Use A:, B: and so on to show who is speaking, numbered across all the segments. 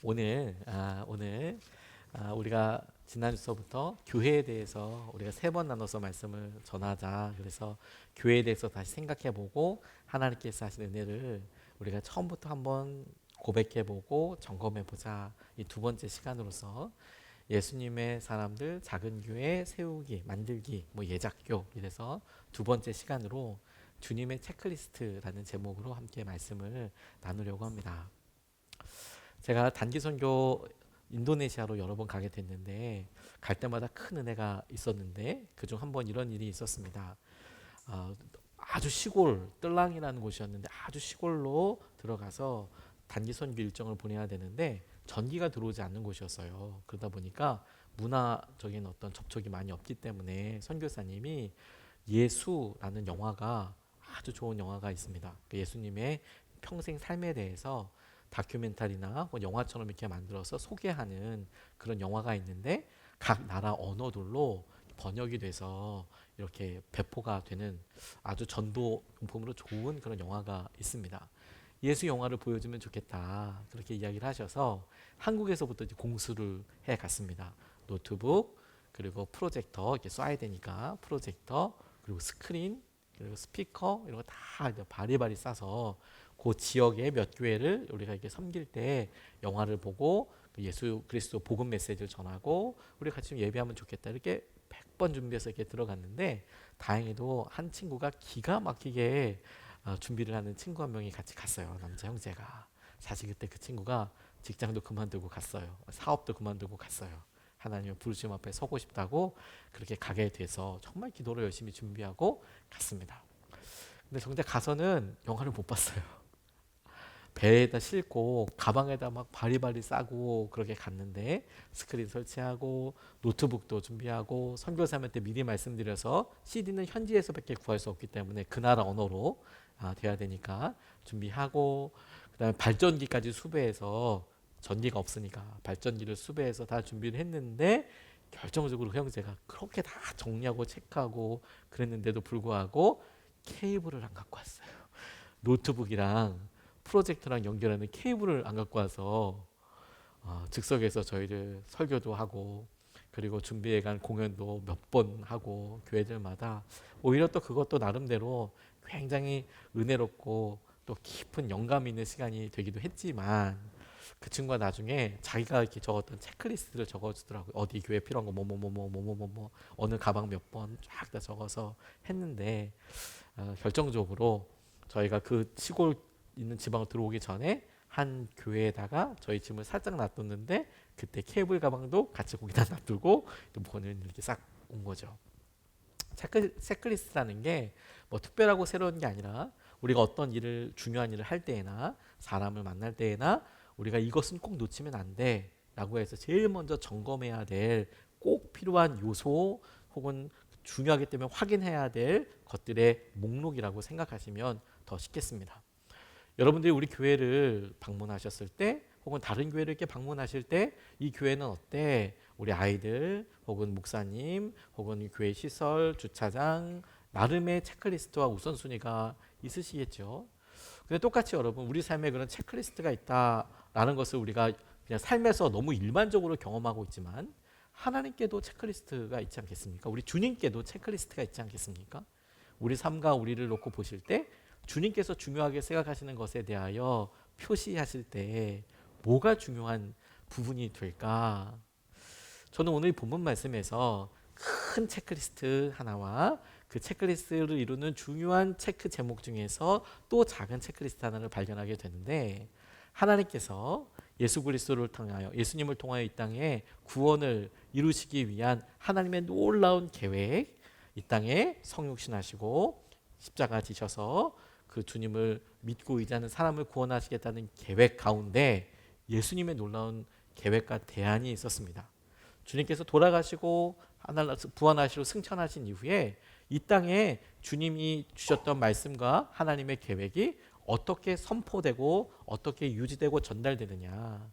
A: 오늘 우리가 지난 주서부터 교회에 대해서 우리가 3번 나눠서 말씀을 전하자. 그래서 교회에 대해서 다시 생각해보고 하나님께서 하신 은혜를 우리가 처음부터 한번 고백해보고 점검해보자. 이 두 번째 시간으로서 예수님의 사람들 작은 교회 세우기, 만들기, 예작교 이래서 두 번째 시간으로 주님의 체크리스트라는 제목으로 함께 말씀을 나누려고 합니다. 제가 단기 선교 인도네시아로 여러 번 가게 됐는데 갈 때마다 큰 은혜가 있었는데 그중 한 번 이런 일이 있었습니다. 아주 시골 뜰랑이라는 곳이었는데 아주 시골로 들어가서 단기 선교 일정을 보내야 되는데 전기가 들어오지 않는 곳이었어요. 그러다 보니까 문화적인 어떤 접촉이 많이 없기 때문에 선교사님이 예수라는 영화가 아주 좋은 영화가 있습니다. 그 예수님의 평생 삶에 대해서 다큐멘터리나 영화처럼 이렇게 만들어서 소개하는 그런 영화가 있는데 각 나라 언어들로 번역이 돼서 이렇게 배포가 되는 아주 전도 용품으로 좋은 그런 영화가 있습니다. 예수 영화를 보여주면 좋겠다 그렇게 이야기를 하셔서 한국에서부터 이제 공수를 해 갔습니다. 노트북 그리고 프로젝터 이렇게 쏴야 되니까 프로젝터 그리고 스크린 그리고 스피커 이런 거 다 바리바리 싸서 그 지역의 몇 교회를 우리가 이렇게 섬길 때 영화를 보고 예수 그리스도 복음 메시지를 전하고 우리 같이 좀 예배하면 좋겠다 이렇게 100번 준비해서 이렇게 들어갔는데 다행히도 한 친구가 기가 막히게 준비를 하는 친구 한 명이 같이 갔어요. 남자 형제가. 사실 그때 그 친구가 직장도 그만두고 갔어요. 사업도 그만두고 갔어요. 하나님의 부르심 앞에 서고 싶다고 그렇게 가게 돼서 정말 기도로 열심히 준비하고 갔습니다. 근데 정작 가서는 영화를 못 봤어요. 배에다 싣고 가방에다 막 바리바리 싸고 그렇게 갔는데 스크린 설치하고 노트북도 준비하고 선교사님한테 미리 말씀드려서 CD는 현지에서밖에 구할 수 없기 때문에 그 나라 언어로 돼야 되니까 준비하고 그다음에 발전기까지 수배해서 전기가 없으니까 발전기를 수배해서 다 준비를 했는데 결정적으로 그 형제가 그렇게 다 정리하고 체크하고 그랬는데도 불구하고 케이블을 안 갖고 왔어요. 노트북이랑 프로젝터랑 연결하는 케이블을 안 갖고 와서 즉석에서 저희들 설교도 하고 그리고 준비해간 공연도 몇 번 하고 교회들마다 오히려 또 그것도 나름대로 굉장히 은혜롭고 또 깊은 영감 있는 시간이 되기도 했지만 그 친구가 나중에 자기가 이렇게 적었던 체크리스트를 적어주더라고요. 어디 교회 필요한 거 뭐뭐뭐뭐뭐뭐뭐 어느 가방 몇 번 쫙 다 적어서 했는데 결정적으로 저희가 그 시골 있는 지방으로 들어오기 전에 한 교회에다가 저희 짐을 살짝 놔뒀는데 그때 케이블 가방도 같이 거기다 놔두고 또 번을 이렇게 싹 온 거죠. 체크리스트라는 게 뭐 특별하고 새로운 게 아니라 우리가 어떤 일을 중요한 일을 할 때에나 사람을 만날 때에나 우리가 이것은 꼭 놓치면 안 돼 라고 해서 제일 먼저 점검해야 될 꼭 필요한 요소 혹은 중요하기 때문에 확인해야 될 것들의 목록이라고 생각하시면 더 쉽겠습니다. 여러분들이 우리 교회를 방문하셨을 때 혹은 다른 교회를 이렇게 방문하실 때 이 교회는 어때? 우리 아이들 혹은 목사님 혹은 교회 시설, 주차장 나름의 체크리스트와 우선순위가 있으시겠죠. 근데 똑같이 여러분 우리 삶에 그런 체크리스트가 있다라는 것을 우리가 그냥 삶에서 너무 일반적으로 경험하고 있지만 하나님께도 체크리스트가 있지 않겠습니까? 우리 주님께도 체크리스트가 있지 않겠습니까? 우리 삶과 우리를 놓고 보실 때 주님께서 중요하게 생각하시는 것에 대하여 표시하실 때 뭐가 중요한 부분이 될까? 저는 오늘 본문 말씀에서 큰 체크리스트 하나와 그 체크리스트를 이루는 중요한 체크 제목 중에서 또 작은 체크리스트 하나를 발견하게 되는데 하나님께서 예수 그리스도를 통하여 예수님을 통하여 이 땅에 구원을 이루시기 위한 하나님의 놀라운 계획 이 땅에 성육신하시고 십자가 지셔서 그 주님을 믿고 의지하는 사람을 구원하시겠다는 계획 가운데 예수님의 놀라운 계획과 대안이 있었습니다. 주님께서 돌아가시고 부활하시고 승천하신 이후에 이 땅에 주님이 주셨던 말씀과 하나님의 계획이 어떻게 선포되고 어떻게 유지되고 전달되느냐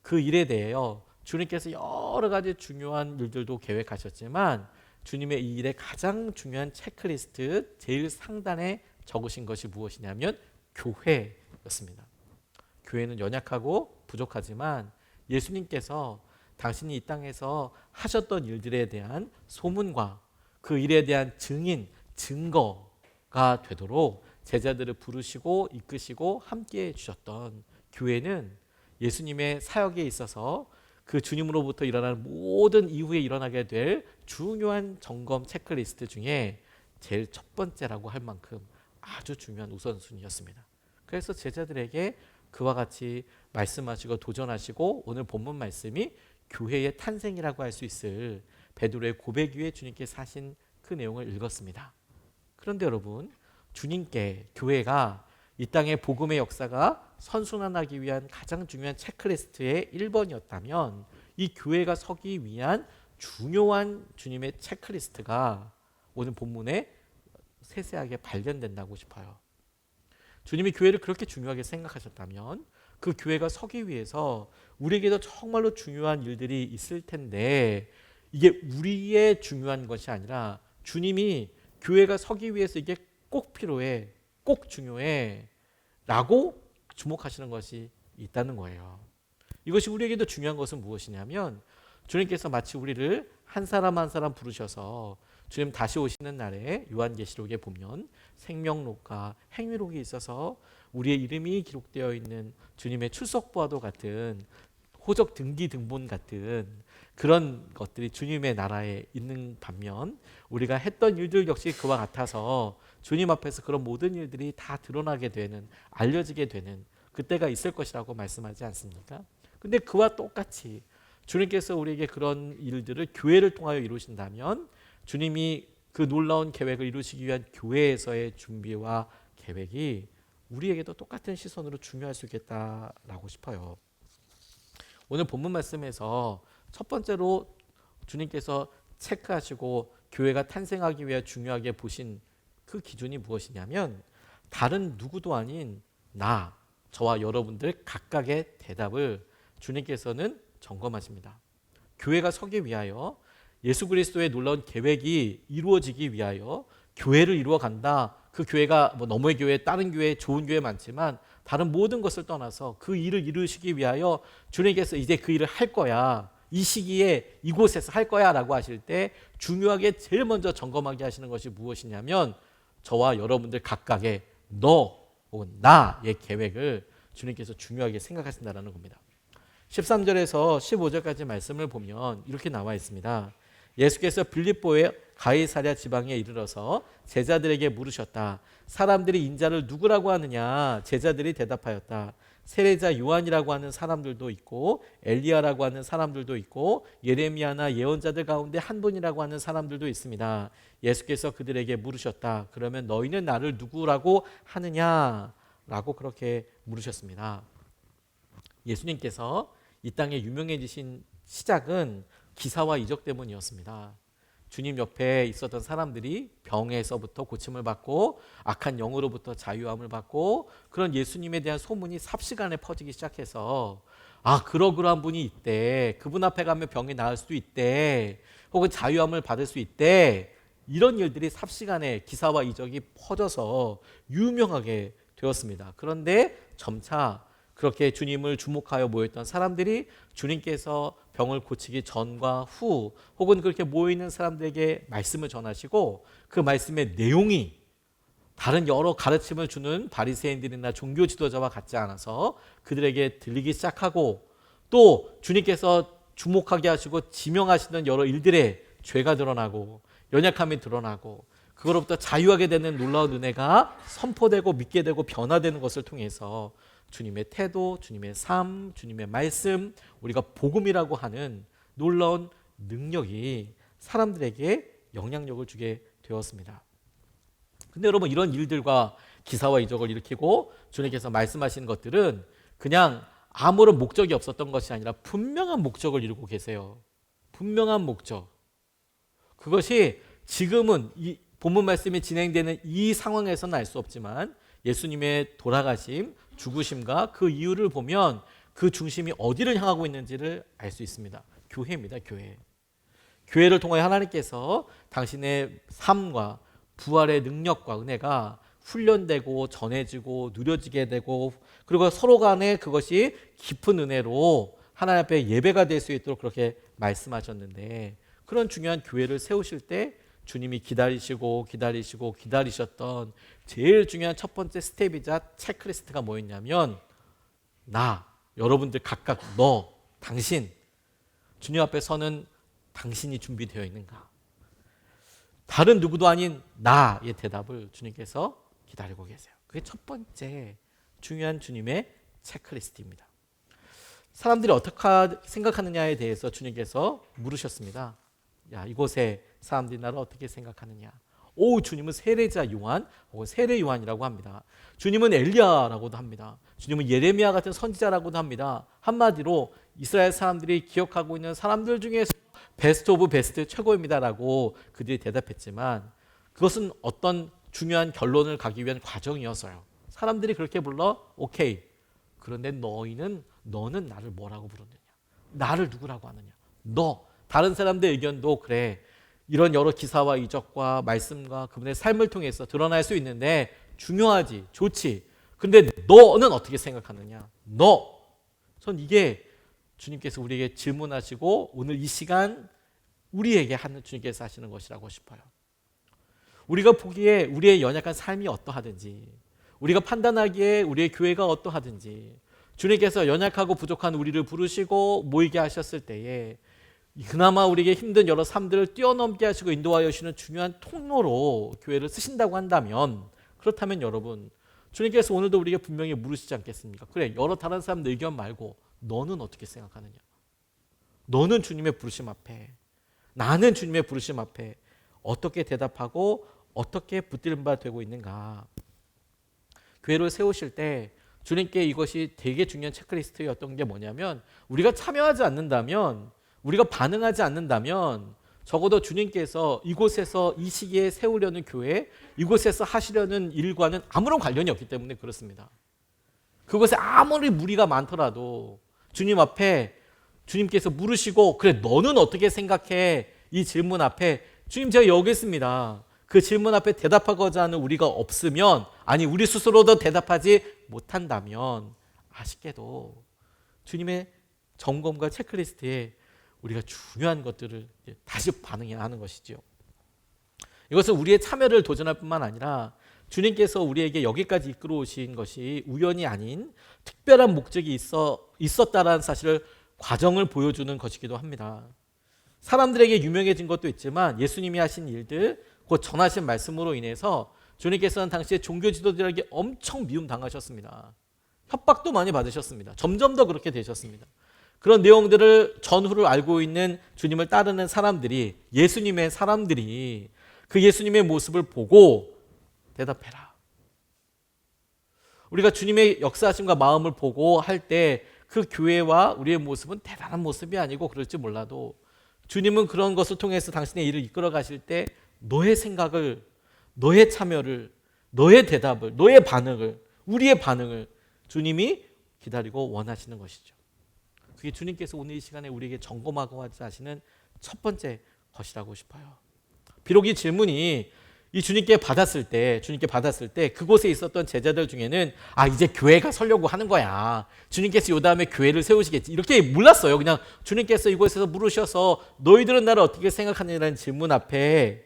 A: 그 일에 대해요. 주님께서 여러 가지 중요한 일들도 계획하셨지만 주님의 이 일의 가장 중요한 체크리스트 제일 상단에 적으신 것이 무엇이냐면 교회였습니다. 교회는 연약하고 부족하지만 예수님께서 당신이 이 땅에서 하셨던 일들에 대한 소문과 그 일에 대한 증인, 증거가 되도록 제자들을 부르시고 이끄시고 함께해 주셨던 교회는 예수님의 사역에 있어서 그 주님으로부터 일어나는 모든 이후에 일어나게 될 중요한 점검 체크리스트 중에 제일 첫 번째라고 할 만큼 아주 중요한 우선순위였습니다. 그래서 제자들에게 그와 같이 말씀하시고 도전하시고 오늘 본문 말씀이 교회의 탄생이라고 할 수 있을 베드로의 고백 위에 주님께서 하신 그 내용을 읽었습니다. 그런데 여러분, 주님께 교회가 이 땅의 복음의 역사가 선순환하기 위한 가장 중요한 체크리스트의 1번이었다면 이 교회가 서기 위한 중요한 주님의 체크리스트가 오늘 본문에 세세하게 발견된다고 싶어요. 주님이 교회를 그렇게 중요하게 생각하셨다면 그 교회가 서기 위해서 우리에게도 정말로 중요한 일들이 있을 텐데 이게 우리의 중요한 것이 아니라 주님이 교회가 서기 위해서 이게 꼭 필요해, 꼭 중요해 라고 주목하시는 것이 있다는 거예요. 이것이 우리에게도 중요한 것은 무엇이냐면 주님께서 마치 우리를 한 사람 한 사람 부르셔서 주님 다시 오시는 날에 요한계시록에 보면 생명록과 행위록이 있어서 우리의 이름이 기록되어 있는 주님의 출석부와도 같은 호적 등기 등본 같은 그런 것들이 주님의 나라에 있는 반면 우리가 했던 일들 역시 그와 같아서 주님 앞에서 그런 모든 일들이 다 드러나게 되는, 알려지게 되는 그때가 있을 것이라고 말씀하지 않습니까? 근데 그와 똑같이 주님께서 우리에게 그런 일들을 교회를 통하여 이루신다면 주님이 그 놀라운 계획을 이루시기 위한 교회에서의 준비와 계획이 우리에게도 똑같은 시선으로 중요할 수 있겠다라고 싶어요. 오늘 본문 말씀에서 첫 번째로 주님께서 체크하시고 교회가 탄생하기 위해 중요하게 보신 그 기준이 무엇이냐면 다른 누구도 아닌 저와 여러분들 각각의 대답을 주님께서는 점검하십니다. 교회가 서기 위하여 예수 그리스도의 놀라운 계획이 이루어지기 위하여 교회를 이루어간다. 그 교회가 너머의 교회, 다른 교회, 좋은 교회 많지만 다른 모든 것을 떠나서 그 일을 이루시기 위하여 주님께서 이제 그 일을 할 거야. 이 시기에 이곳에서 할 거야 라고 하실 때 중요하게 제일 먼저 점검하게 하시는 것이 무엇이냐면 저와 여러분들 각각의 너 혹은 나의 계획을 주님께서 중요하게 생각하신다는 겁니다. 13절에서 15절까지 말씀을 보면 이렇게 나와 있습니다. 예수께서 빌립보의 가이사랴 지방에 이르러서 제자들에게 물으셨다. 사람들이 인자를 누구라고 하느냐? 제자들이 대답하였다. 세례자 요한이라고 하는 사람들도 있고 엘리야라고 하는 사람들도 있고 예레미야나 예언자들 가운데 한 분이라고 하는 사람들도 있습니다. 예수께서 그들에게 물으셨다. 그러면 너희는 나를 누구라고 하느냐? 라고 그렇게 물으셨습니다. 예수님께서 이 땅에 유명해지신 시작은 기사와 이적 때문이었습니다. 주님 옆에 있었던 사람들이 병에서부터 고침을 받고 악한 영으로부터 자유함을 받고 그런 예수님에 대한 소문이 삽시간에 퍼지기 시작해서 그러한 분이 있대. 그분 앞에 가면 병이 나을 수도 있대. 혹은 자유함을 받을 수 있대. 이런 일들이 삽시간에 기사와 이적이 퍼져서 유명하게 되었습니다. 그런데 점차 그렇게 주님을 주목하여 모였던 사람들이 주님께서 병을 고치기 전과 후 혹은 그렇게 모이는 사람들에게 말씀을 전하시고 그 말씀의 내용이 다른 여러 가르침을 주는 바리새인들이나 종교 지도자와 같지 않아서 그들에게 들리기 시작하고 또 주님께서 주목하게 하시고 지명하시는 여러 일들의 죄가 드러나고 연약함이 드러나고 그거로부터 자유하게 되는 놀라운 은혜가 선포되고 믿게 되고 변화되는 것을 통해서 주님의 태도, 주님의 삶, 주님의 말씀, 우리가 복음이라고 하는 놀라운 능력이 사람들에게 영향력을 주게 되었습니다. 근데 여러분 이런 일들과 기사와 이적을 일으키고 주님께서 말씀하신 것들은 그냥 아무런 목적이 없었던 것이 아니라 분명한 목적을 이루고 계세요. 분명한 목적. 그것이 지금은 이 본문 말씀이 진행되는 이 상황에서는 알 수 없지만 예수님의 돌아가심, 죽으심과 그 이유를 보면 그 중심이 어디를 향하고 있는지를 알 수 있습니다. 교회입니다. 교회. 교회를 통해 하나님께서 당신의 삶과 부활의 능력과 은혜가 훈련되고 전해지고 누려지게 되고 그리고 서로 간에 그것이 깊은 은혜로 하나님 앞에 예배가 될 수 있도록 그렇게 말씀하셨는데 그런 중요한 교회를 세우실 때 주님이 기다리셨던 제일 중요한 첫 번째 스텝이자 체크리스트가 뭐였냐면 나, 여러분들 각각 너, 당신 주님 앞에 서는 당신이 준비되어 있는가? 다른 누구도 아닌 나의 대답을 주님께서 기다리고 계세요. 그게 첫 번째 중요한 주님의 체크리스트입니다. 사람들이 어떻게 생각하느냐에 대해서 주님께서 물으셨습니다. 야, 이곳에 사람들이 나를 어떻게 생각하느냐? 오, 주님은 세례자 요한 혹은 세례 요한이라고 합니다. 주님은 엘리야라고도 합니다. 주님은 예레미야 같은 선지자라고도 합니다. 한마디로 이스라엘 사람들이 기억하고 있는 사람들 중에서 베스트 오브 베스트 최고입니다라고 그들이 대답했지만 그것은 어떤 중요한 결론을 가기 위한 과정이어서요. 사람들이 그렇게 불러 오케이. 그런데 너는 나를 뭐라고 부르느냐? 나를 누구라고 하느냐? 너 다른 사람들 의견도 그래. 이런 여러 기사와 이적과 말씀과 그분의 삶을 통해서 드러날 수 있는데 중요하지, 좋지. 근데 너는 어떻게 생각하느냐? 전 이게 주님께서 우리에게 질문하시고 오늘 이 시간 우리에게 하는 주님께서 하시는 것이라고 싶어요. 우리가 보기에 우리의 연약한 삶이 어떠하든지 우리가 판단하기에 우리의 교회가 어떠하든지 주님께서 연약하고 부족한 우리를 부르시고 모이게 하셨을 때에 그나마 우리에게 힘든 여러 삶들을 뛰어넘게 하시고 인도하여 주시는 중요한 통로로 교회를 쓰신다고 한다면 그렇다면 여러분 주님께서 오늘도 우리에게 분명히 물으시지 않겠습니까? 그래 여러 다른 사람들 의견 말고 너는 어떻게 생각하느냐? 너는 주님의 부르심 앞에 나는 주님의 부르심 앞에 어떻게 대답하고 어떻게 붙들림 바 되고 있는가? 교회를 세우실 때 주님께 이것이 되게 중요한 체크리스트였던 게 뭐냐면 우리가 참여하지 않는다면 우리가 반응하지 않는다면 적어도 주님께서 이곳에서 이 시기에 세우려는 교회 이곳에서 하시려는 일과는 아무런 관련이 없기 때문에 그렇습니다. 그곳에 아무리 무리가 많더라도 주님 앞에 주님께서 물으시고 그래 너는 어떻게 생각해? 이 질문 앞에 주님 제가 여기 있습니다. 그 질문 앞에 대답하고자 하는 우리가 없으면 아니 우리 스스로도 대답하지 못한다면 아쉽게도 주님의 점검과 체크리스트에 우리가 중요한 것들을 다시 반응해야 하는 것이죠. 이것은 우리의 참여를 도전할 뿐만 아니라 주님께서 우리에게 여기까지 이끌어 오신 것이 우연이 아닌 특별한 목적이 있었다라는 사실을 과정을 보여주는 것이기도 합니다. 사람들에게 유명해진 것도 있지만 예수님이 하신 일들 곧 전하신 말씀으로 인해서 주님께서는 당시에 종교 지도자들에게 엄청 미움 당하셨습니다. 협박도 많이 받으셨습니다. 점점 더 그렇게 되셨습니다. 그런 내용들을 전후를 알고 있는 주님을 따르는 사람들이 예수님의 사람들이 그 예수님의 모습을 보고 대답해라. 우리가 주님의 역사하심과 마음을 보고 할 때 그 교회와 우리의 모습은 대단한 모습이 아니고 그럴지 몰라도 주님은 그런 것을 통해서 당신의 일을 이끌어 가실 때 너의 생각을, 너의 참여를, 너의 대답을, 너의 반응을, 우리의 반응을 주님이 기다리고 원하시는 것이죠. 그게 주님께서 오늘 이 시간에 우리에게 점검하고 하시는 첫 번째 것이라고 싶어요. 비록 이 질문이 이 주님께 받았을 때 그곳에 있었던 제자들 중에는 이제 교회가 서려고 하는 거야. 주님께서 요 다음에 교회를 세우시겠지. 이렇게 몰랐어요. 그냥 주님께서 이곳에서 물으셔서 너희들은 나를 어떻게 생각하느냐는 질문 앞에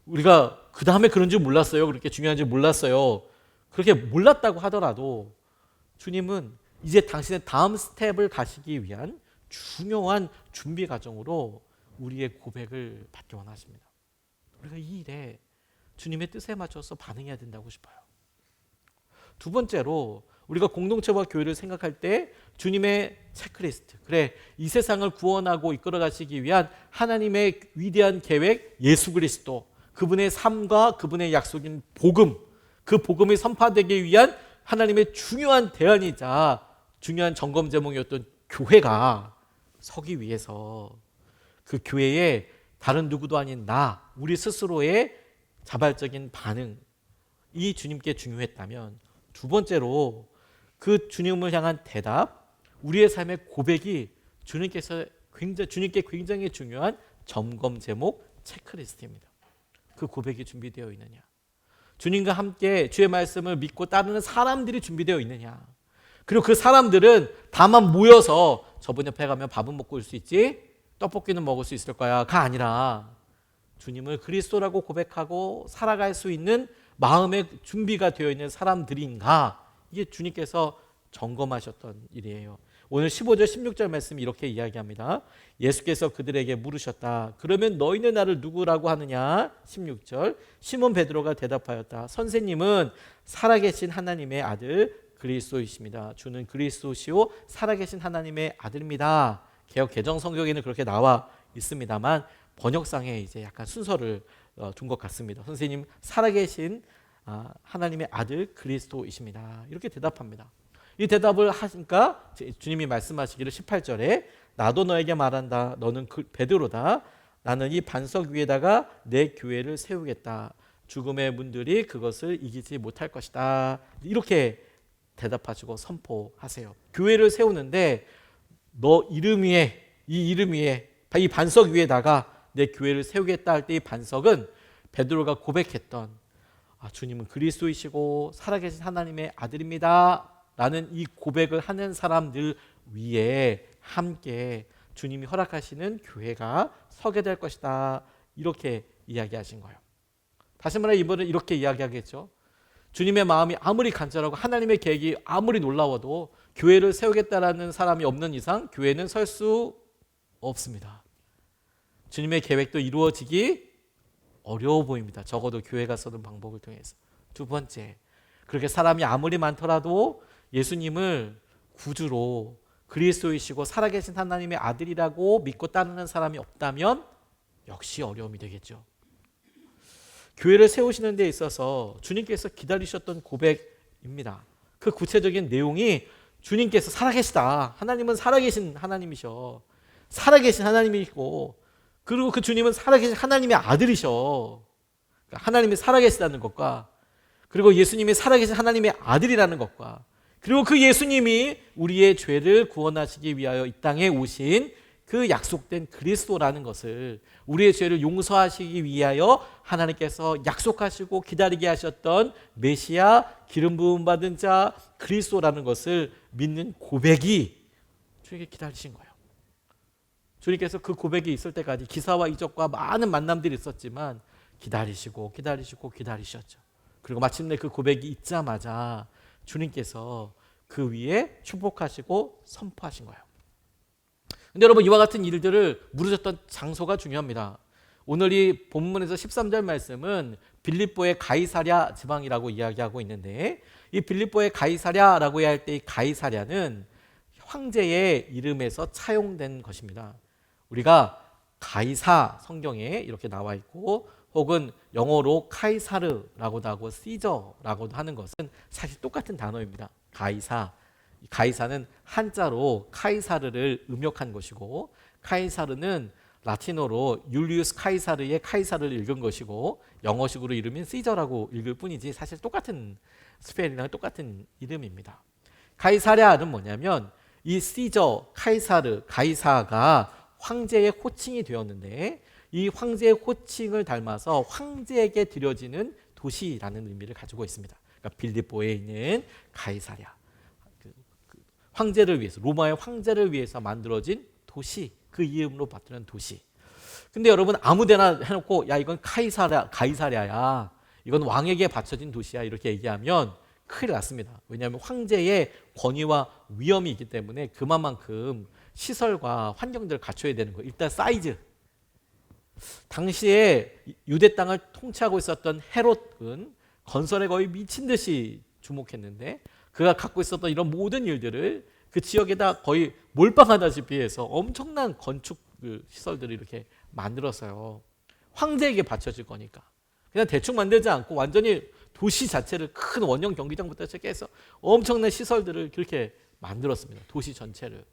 A: 우리가 그 다음에 그런 줄 몰랐어요. 그렇게 중요한 줄 몰랐어요. 그렇게 몰랐다고 하더라도 주님은 이제 당신의 다음 스텝을 가시기 위한 중요한 준비 과정으로 우리의 고백을 받기 원하십니다. 우리가 이 일에 주님의 뜻에 맞춰서 반응해야 된다고 싶어요. 두 번째로 우리가 공동체와 교회를 생각할 때 주님의 체크리스트, 그래 이 세상을 구원하고 이끌어 가시기 위한 하나님의 위대한 계획 예수 그리스도, 그분의 삶과 그분의 약속인 복음, 그 복음이 선포되기 위한 하나님의 중요한 대안이자 중요한 점검 제목이었던 교회가 서기 위해서 그 교회에 다른 누구도 아닌 우리 스스로의 자발적인 반응, 이 주님께 중요했다면 두 번째로 그 주님을 향한 대답, 우리의 삶의 고백이 주님께 굉장히 중요한 점검 제목 체크리스트입니다. 그 고백이 준비되어 있느냐? 주님과 함께 주의 말씀을 믿고 따르는 사람들이 준비되어 있느냐. 그리고 그 사람들은 다만 모여서 저분 옆에 가면 밥은 먹고 올 수 있지 떡볶이는 먹을 수 있을 거야가 아니라 주님을 그리스도라고 고백하고 살아갈 수 있는 마음의 준비가 되어 있는 사람들인가, 이게 주님께서 점검하셨던 일이에요. 오늘 15절 16절 말씀이 이렇게 이야기합니다. 예수께서 그들에게 물으셨다. 그러면 너희는 나를 누구라고 하느냐? 16절 시몬 베드로가 대답하였다. 선생님은 살아계신 하나님의 아들 그리스도이십니다. 주는 그리스도시요 살아계신 하나님의 아들입니다. 개역 개정 성경에는 그렇게 나와 있습니다만 번역상에 이제 약간 순서를 둔 것 같습니다. 선생님 살아계신 하나님의 아들 그리스도이십니다. 이렇게 대답합니다. 이 대답을 하니까 주님이 말씀하시기를 18절에 나도 너에게 말한다. 너는 베드로다. 나는 이 반석 위에다가 내 교회를 세우겠다. 죽음의 문들이 그것을 이기지 못할 것이다. 이렇게 대답하시고 선포하세요. 교회를 세우는데 너 이름 위에, 이 이름 위에, 이 반석 위에다가 내 교회를 세우겠다 할 때 이 반석은 베드로가 고백했던 주님은 그리스도이시고 살아계신 하나님의 아들입니다 라는 이 고백을 하는 사람들 위에 함께 주님이 허락하시는 교회가 서게 될 것이다, 이렇게 이야기하신 거예요. 다시 말해 이번에 이렇게 이야기하겠죠. 주님의 마음이 아무리 간절하고 하나님의 계획이 아무리 놀라워도 교회를 세우겠다라는 사람이 없는 이상 교회는 설 수 없습니다. 주님의 계획도 이루어지기 어려워 보입니다. 적어도 교회가 쓰는 방법을 통해서. 두 번째, 그렇게 사람이 아무리 많더라도 예수님을 구주로 그리스도이시고 살아계신 하나님의 아들이라고 믿고 따르는 사람이 없다면 역시 어려움이 되겠죠. 교회를 세우시는 데 있어서 주님께서 기다리셨던 고백입니다. 그 구체적인 내용이 주님께서 살아계시다. 하나님은 살아계신 하나님이셔. 살아계신 하나님이시고, 그리고 그 주님은 살아계신 하나님의 아들이셔. 그러니까 하나님이 살아계시다는 것과, 그리고 예수님이 살아계신 하나님의 아들이라는 것과, 그리고 그 예수님이 우리의 죄를 구원하시기 위하여 이 땅에 오신 그 약속된 그리스도라는 것을, 우리의 죄를 용서하시기 위하여 하나님께서 약속하시고 기다리게 하셨던 메시아, 기름 부음 받은 자 그리스도라는 것을 믿는 고백이 주님께 기다리신 거예요. 주님께서 그 고백이 있을 때까지 기사와 이적과 많은 만남들이 있었지만 기다리시고 기다리셨죠. 그리고 마침내 그 고백이 있자마자 주님께서 그 위에 축복하시고 선포하신 거예요. 근데 여러분, 이와 같은 일들을 물으셨던 장소가 중요합니다. 오늘 이 본문에서 13절 말씀은 빌립보의 가이사랴 지방이라고 이야기하고 있는데, 이 빌립보의 가이사랴라고 할 때 이 가이사랴는 황제의 이름에서 차용된 것입니다. 우리가 가이사 성경에 이렇게 나와 있고, 혹은 영어로 카이사르라고도 하고 시저라고도 하는 것은 사실 똑같은 단어입니다. 가이사는 한자로 카이사르를 음역한 것이고, 카이사르는 라틴어로 율리우스 카이사르의 카이사르를 읽은 것이고, 영어식으로 이름인 시저라고 읽을 뿐이지 사실 똑같은 스펠링이랑 똑같은 이름입니다. 가이사랴는 뭐냐면 이 시저, 카이사르, 가이사가 황제의 호칭이 되었는데, 이 황제의 호칭을 닮아서 황제에게 드려지는 도시라는 의미를 가지고 있습니다. 그러니까 빌립보에 있는 가이사랴, 황제를 위해서, 로마의 황제를 위해서 만들어진 도시, 그 이름으로 받드는 도시. 근데 여러분, 아무데나 해놓고 야 이건 가이사랴야, 이건 왕에게 바쳐진 도시야, 이렇게 얘기하면 큰일 났습니다. 왜냐하면 황제의 권위와 위엄이 있기 때문에 그만큼 시설과 환경들을 갖춰야 되는 거예요. 일단 사이즈. 당시에 유대 땅을 통치하고 있었던 헤롯은 건설에 거의 미친 듯이 주목했는데, 그가 갖고 있었던 이런 모든 일들을 그 지역에다 거의 몰빵하다시피 해서 엄청난 건축 시설들을 이렇게 만들었어요. 황제에게 바쳐질 거니까. 그냥 대충 만들지 않고 완전히 도시 자체를, 큰 원형 경기장부터 시작해서 엄청난 시설들을 그렇게 만들었습니다. 도시 전체를.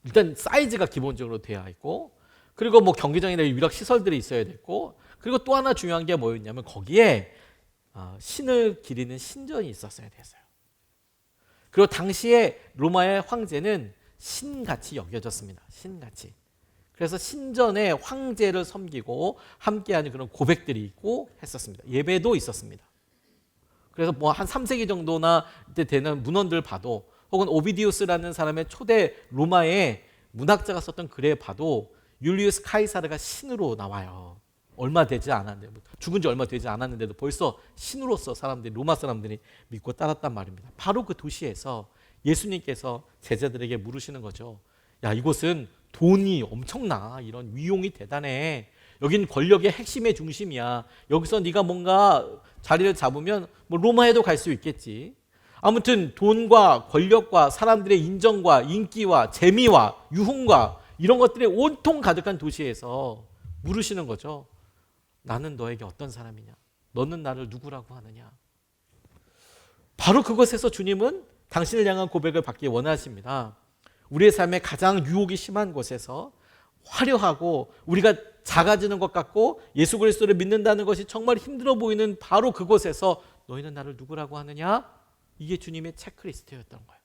A: 일단 사이즈가 기본적으로 되어 있고, 그리고 뭐 경기장이나 유력 시설들이 있어야 됐고, 그리고 또 하나 중요한 게 뭐였냐면 거기에 신을 기리는 신전이 있었어야 됐어요. 그리고 당시에 로마의 황제는 신같이 여겨졌습니다. 신같이. 그래서 신전에 황제를 섬기고 함께하는 그런 고백들이 있고 했었습니다. 예배도 있었습니다. 그래서 뭐 한 3세기 정도나 때 되는 문헌들 봐도, 혹은 오비디우스라는 사람의 초대 로마의 문학자가 썼던 글에 봐도 율리우스 카이사르가 신으로 나와요. 얼마 되지 않았는데, 죽은 지 얼마 되지 않았는데도 벌써 신으로서 사람들이, 로마 사람들이 믿고 따랐단 말입니다. 바로 그 도시에서 예수님께서 제자들에게 물으시는 거죠. 야, 이곳은 돈이 엄청나. 이런 위용이 대단해. 여긴 권력의 핵심의 중심이야. 여기서 네가 뭔가 자리를 잡으면 뭐 로마에도 갈 수 있겠지. 아무튼 돈과 권력과 사람들의 인정과 인기와 재미와 유흥과 이런 것들이 온통 가득한 도시에서 물으시는 거죠. 나는 너에게 어떤 사람이냐? 너는 나를 누구라고 하느냐? 바로 그것에서 주님은 당신을 향한 고백을 받기 원하십니다. 우리의 삶에 가장 유혹이 심한 곳에서 화려하고 우리가 작아지는 것 같고 예수 그리스도를 믿는다는 것이 정말 힘들어 보이는 바로 그곳에서 너희는 나를 누구라고 하느냐? 이게 주님의 체크리스트였던 거예요.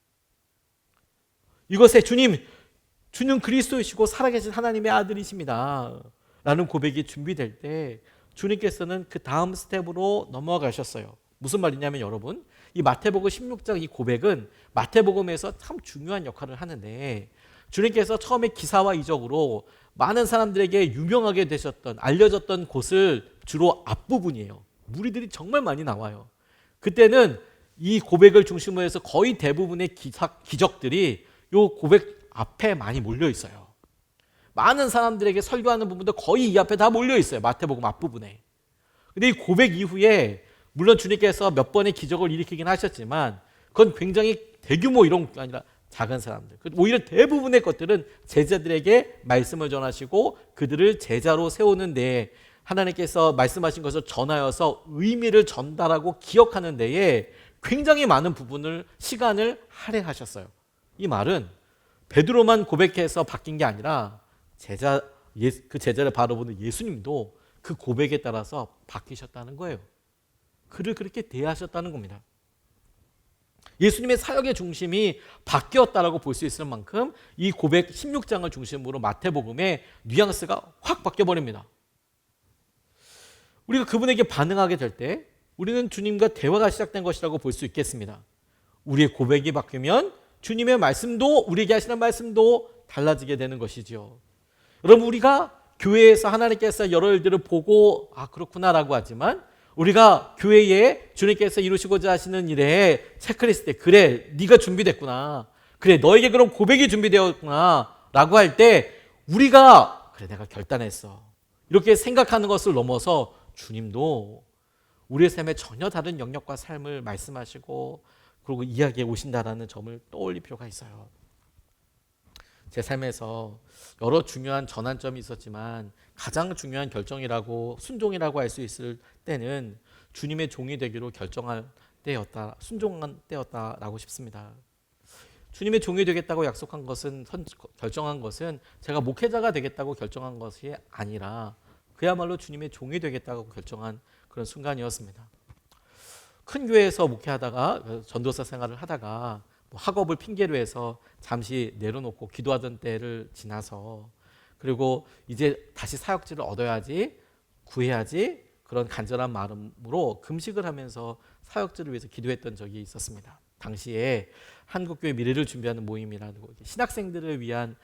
A: 이것에 주님 그리스도이시고 살아계신 하나님의 아들이십니다 라는 고백이 준비될 때 주님께서는 그 다음 스텝으로 넘어가셨어요. 무슨 말이냐면 여러분, 이 마태복음 16장 이 고백은 마태복음에서 참 중요한 역할을 하는데, 주님께서 처음에 기사와 이적으로 많은 사람들에게 유명하게 되셨던, 알려졌던 곳을 주로 앞부분이에요. 무리들이 정말 많이 나와요. 그때는 이 고백을 중심으로 해서 거의 대부분의 기적들이 이 고백 앞에 많이 몰려 있어요. 많은 사람들에게 설교하는 부분도 거의 이 앞에 다 몰려 있어요. 마태복음 앞부분에. 근데 이 고백 이후에 물론 주님께서 몇 번의 기적을 일으키긴 하셨지만 그건 굉장히 대규모 이런 게 아니라 작은 사람들. 오히려 대부분의 것들은 제자들에게 말씀을 전하시고 그들을 제자로 세우는 데에, 하나님께서 말씀하신 것을 전하여서 의미를 전달하고 기억하는 데에 굉장히 많은 부분을, 시간을 할애하셨어요. 이 말은 베드로만 고백해서 바뀐 게 아니라 그 제자를 바라보는 예수님도 그 고백에 따라서 바뀌셨다는 거예요. 그를 그렇게 대하셨다는 겁니다. 예수님의 사역의 중심이 바뀌었다라고 볼 수 있을 만큼 이 고백 16장을 중심으로 마태복음의 뉘앙스가 확 바뀌어버립니다. 우리가 그분에게 반응하게 될 때 우리는 주님과 대화가 시작된 것이라고 볼 수 있겠습니다. 우리의 고백이 바뀌면 주님의 말씀도, 우리에게 하시는 말씀도 달라지게 되는 것이죠. 여러분, 우리가 교회에서 하나님께서 여러 일들을 보고 그렇구나라고 하지만, 우리가 교회에 주님께서 이루시고자 하시는 일에 체크리스트에 그래 네가 준비됐구나, 그래 너에게 그런 고백이 준비되었구나 라고 할 때 우리가 그래 내가 결단했어 이렇게 생각하는 것을 넘어서 주님도 우리의 삶에 전혀 다른 영역과 삶을 말씀하시고 그리고 이야기해 오신다라는 점을 떠올릴 필요가 있어요. 제 삶에서 여러 중요한 전환점이 있었지만 가장 중요한 결정이라고, 순종이라고 할 수 있을 때는 주님의 종이 되기로 결정할 때였다, 순종한 때였다라고 싶습니다. 주님의 종이 되겠다고 약속한 것은, 결정한 것은 제가 목회자가 되겠다고 결정한 것이 아니라 그야말로 주님의 종이 되겠다고 결정한 그런 순간이었습니다. 큰 교회에서 목회하다가, 전도사 생활을 하다가 학업을 핑계로 해서 잠시 내려놓고 기도하던 때를 지나서, 그리고 이제 다시 사역지를 얻어야지, 구해야지, 그런 간절한 마음으로 금식을 하면서 사역지를 위해서 기도했던 적이 있었습니다. 당시에 한국교회 미래를 준비하는 모임이라는 신학생들을 위한